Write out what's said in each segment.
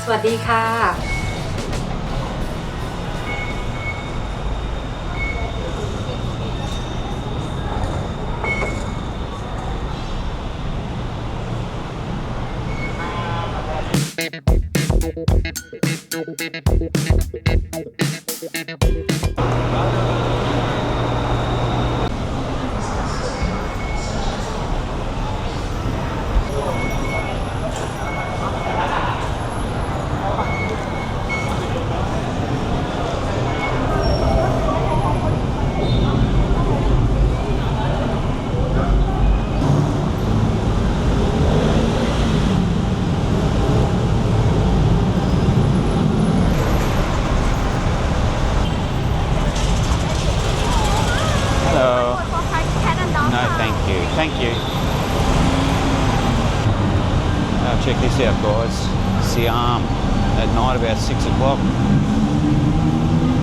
สวัสดีค่ะ Thank you. Now check this out, guys. Siam at night about 6 o'clock.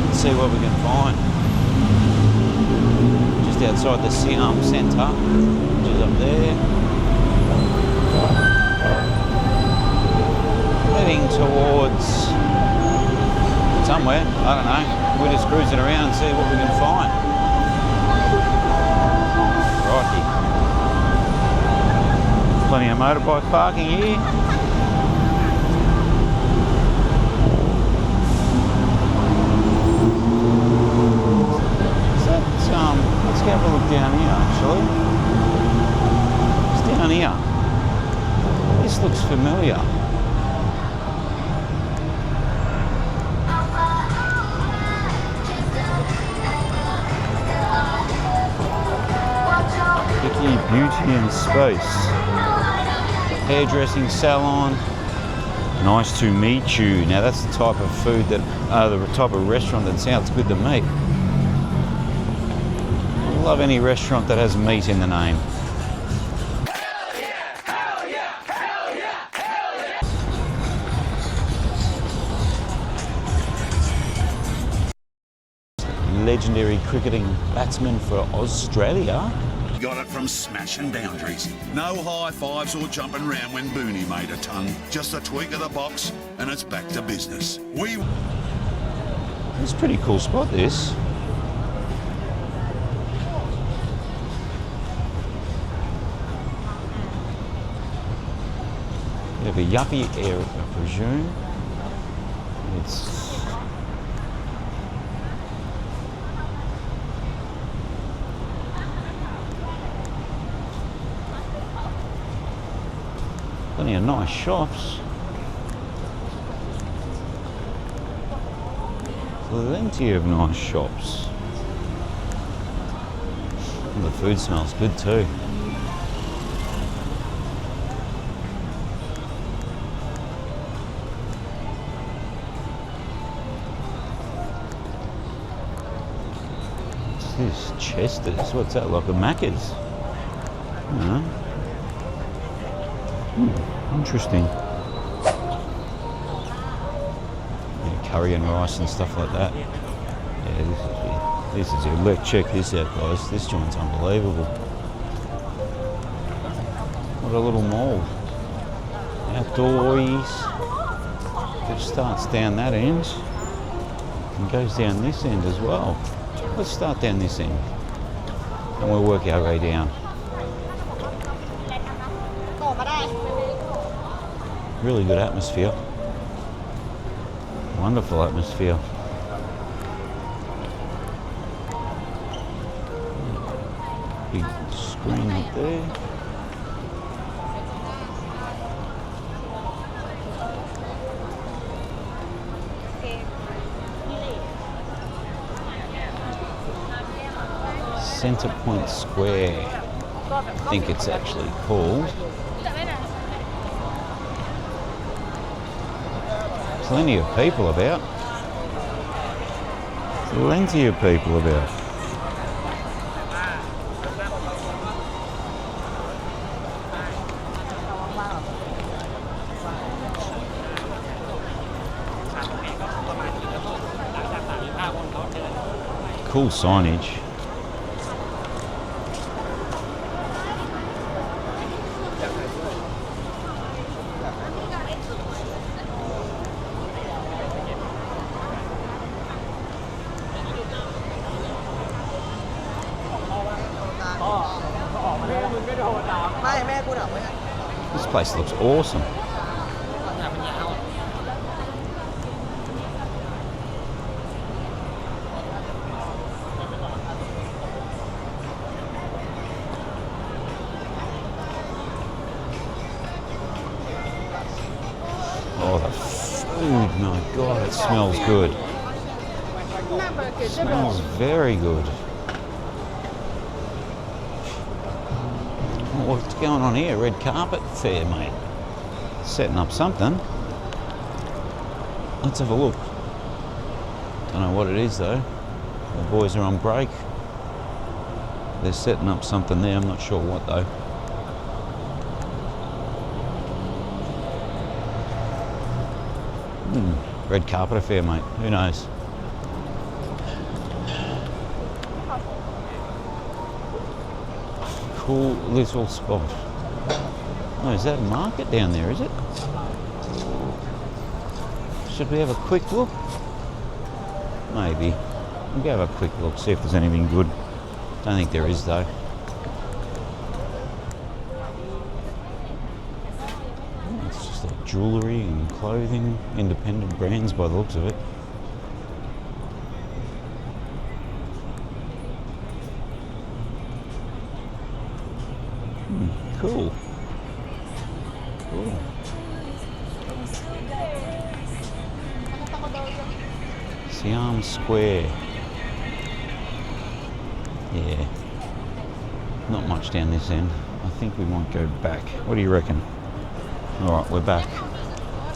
Let's see what we can find. Just outside the Siam Centre, which is up there. Heading towards somewhere, I don't know. We're just cruising around and see what we can find. Righty. Plenty of motorbike parking here. Is that, let's have a look down here actually. It's down here. This looks familiar. Beauty and Space. Hairdressing salon. Nice to meet you. Now that's the type of food that, the type of restaurant that sounds good to me. I love any restaurant that has meat in the name. Hell yeah! Hell yeah! Hell yeah! Hell yeah! Legendary cricketing batsman for Australia. Got it from smashing boundaries. No high fives or jumping round when Booney made a ton. Just a tweak of the box and it's back to business. It's a pretty cool spot, this. You have a yuppie area, I presume. It's plenty of nice shops. Plenty of nice shops. And the food smells good too. What's this? Chester's? What's that, like a Macca's? I don't know. Interesting. Yeah, curry and rice and stuff like that. Yeah, this is it. Look, check this out, guys. This joint's unbelievable. What a little mall. Outdoors. It starts down that end and goes down this end as well. Let's start down this end and we'll work our way down. Really good atmosphere. Wonderful atmosphere. Big screen up there. Centre Point Square, I think it's actually called. Plenty of people about. Plenty of people about. Cool signage. This place looks awesome. Oh, the food, my God, it smells good. It smells very good. What's going on here? Red carpet fair, mate. Setting up something. Let's have a look. Don't know what it is though. The boys are on break. They're setting up something there. I'm not sure what though. Red carpet affair, mate. Who knows? Cool little spot. Oh, is that a market down there, is it? Should we have a quick look? Maybe. We'll go have a quick look, see if there's anything good. Don't think there is though. Oh, it's just like jewellery and clothing, independent brands by the looks of it. Cool. Cool. Siam Square. Yeah. Not much down this end. I think we might go back. What do you reckon? Alright, we're back.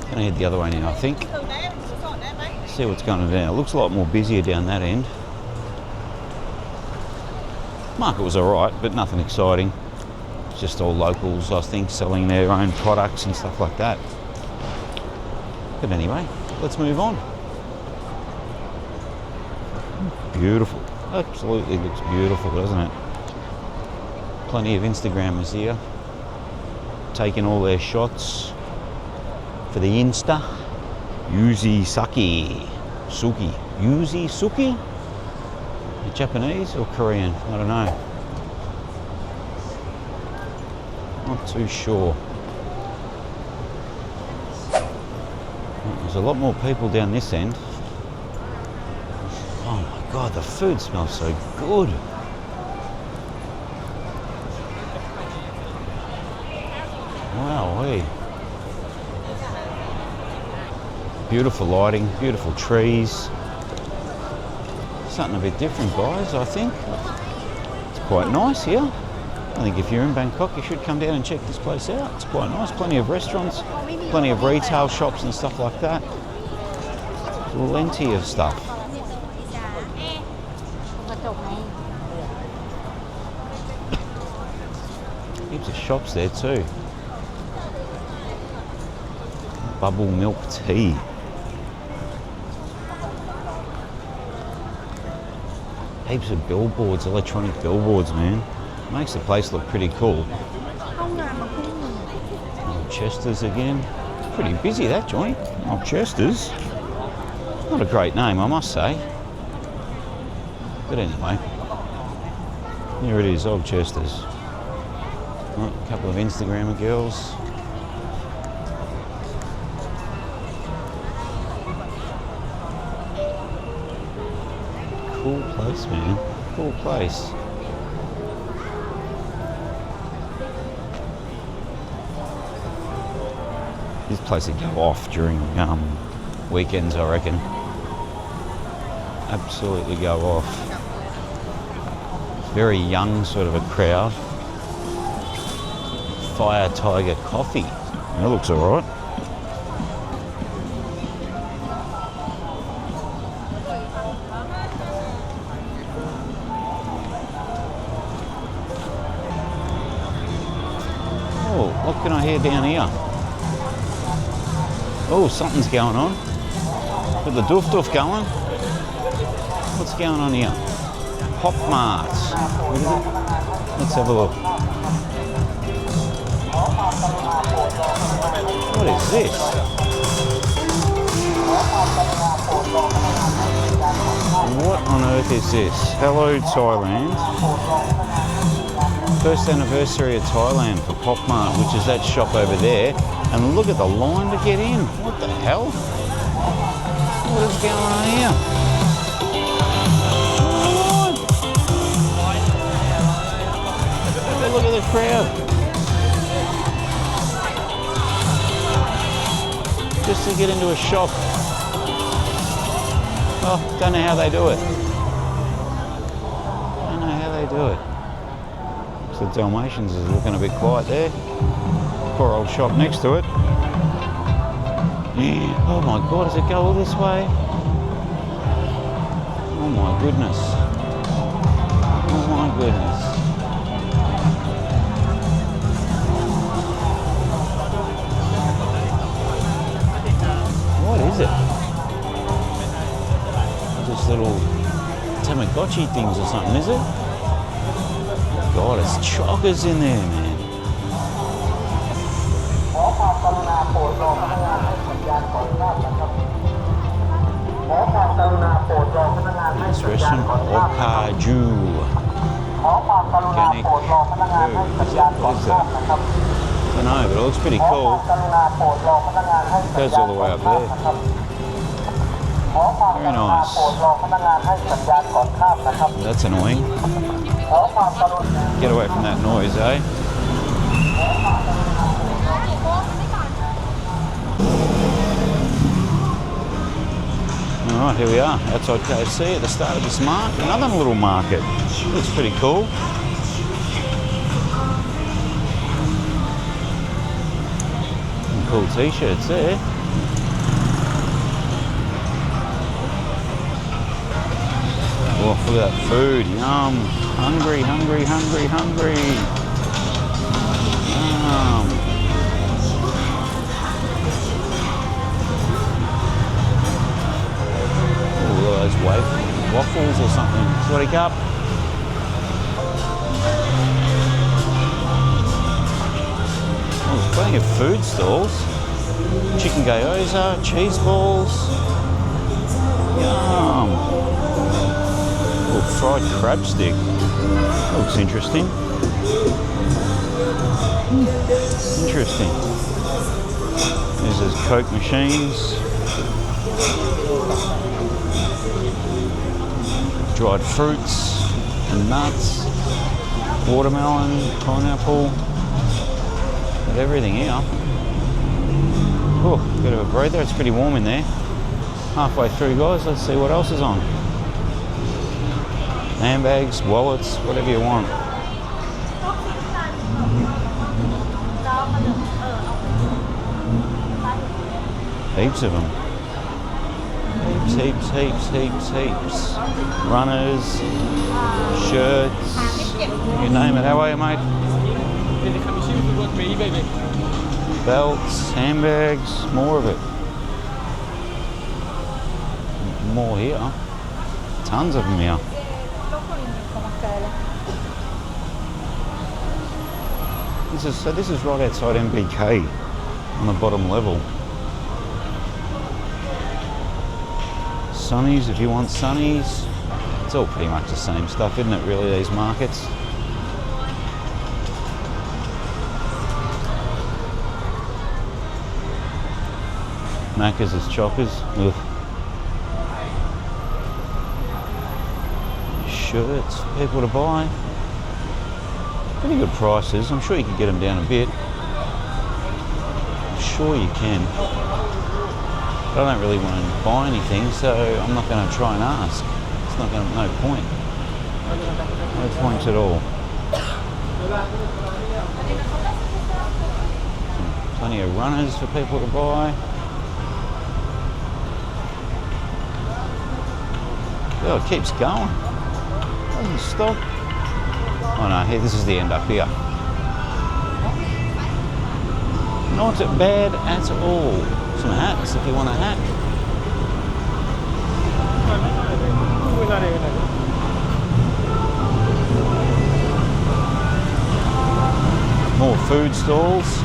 Gonna head the other way now, I think. See what's going on down. It looks a lot more busier down that end. Market was alright, but nothing exciting. Just all locals, I think, selling their own products and stuff like that. But anyway, let's move on. Beautiful. Absolutely looks beautiful, doesn't it? Plenty of Instagrammers here. Taking all their shots for the Insta. Yuzi Saki. Suki. Yuzi Suki? Japanese or Korean? I don't know. Not too sure. There's a lot more people down this end. Oh my God, the food smells so good. Wow, hey. Beautiful lighting, beautiful trees. Something a bit different, guys, I think. It's quite nice here. I think if you're in Bangkok, you should come down and check this place out. It's quite nice. Plenty of restaurants, plenty of retail shops and stuff like that. Plenty of stuff. Heaps of shops there too. Bubble milk tea. Heaps of billboards, electronic billboards, man. Makes the place look pretty cool. Old Chester's again. Pretty busy, that joint. Old Chester's. Not a great name, I must say. But anyway, here it is, Old Chester's. Oh, a couple of Instagrammer girls. Cool place, man. Cool place. This place would go off during weekends, I reckon. Absolutely go off. Very young sort of a crowd. Fire Tiger Coffee. That looks alright. Oh, what can I hear down here? Oh, something's going on. Got the doof doof going. What's going on here? Pop Marts. What is it? Let's have a look. What is this? What on earth is this? Hello, Thailand. First anniversary of Thailand for Pop Mart, which is that shop over there. And look at the line to get in. What the hell? What is going on here? Oh, look at the crowd. Just to get into a shop. Oh, don't know how they do it. Don't know how they do it. So the Dalmatians is looking a bit quiet there. Poor old shop next to it. Yeah. Oh my God, does it go all this way? Oh my goodness. Oh my goodness. What is it? Just little Tamagotchi things or something, is it? God, it's chockers in there, man. Nice restaurant, Okaju. Organic food. What is that? I don't know, but it looks pretty cool. It goes all the way up there. Very nice. That's annoying. Get away from that noise, eh? Alright, here we are, outside KFC at the start of this market. Another little market. Looks pretty cool. Some cool t-shirts there. Oh, look at that food. Yum. Hungry, hungry, hungry, hungry. Yum. Oh, look at those waffles or something. Sorry, cup. Oh, there's plenty of food stalls. Chicken gyoza, cheese balls. Yum. Oh, fried crab stick. Looks interesting. Interesting. There's those Coke machines. Dried fruits and nuts. Watermelon, pineapple. Got everything here. Oh, bit of a breather. It's pretty warm in there. Halfway through, guys. Let's see what else is on. Handbags, wallets, whatever you want. Heaps of them. Heaps, heaps, heaps, heaps, heaps. Runners, shirts, you name it. How are you, mate? Belts, handbags, more of it. More here. Tons of them here. This is right outside MBK on the bottom level. Sunnies, if you want sunnies. It's all pretty much the same stuff, isn't it, really, these markets? Macca's is chockers. Ugh. Shirts for people to buy. Pretty good prices. I'm sure you can get them down a bit. I'm sure you can. But I don't really want to buy anything, so I'm not going to try and ask. It's not going to, no point. No point at all. Plenty of runners for people to buy. Oh, it keeps going. Doesn't stop. Oh no, here, this is the end up here. Not bad at all. Some hats if you want a hat. More food stalls.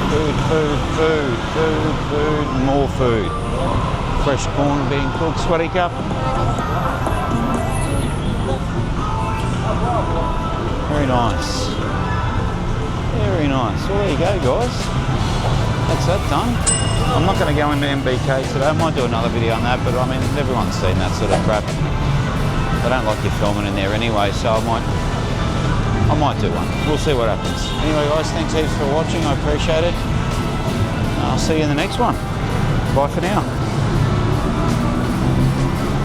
Food, food, food, food, food, more food. Fresh corn being cooked, sweaty cup. Very nice. Very nice. Well, there you go, guys. That's that done. I'm not going to go into MBK today. I might do another video on that, but I mean, everyone's seen that sort of crap. They don't like you filming in there anyway, so I might do one. We'll see what happens. Anyway, guys, thanks heaps for watching. I appreciate it. I'll see you in the next one. Bye for now.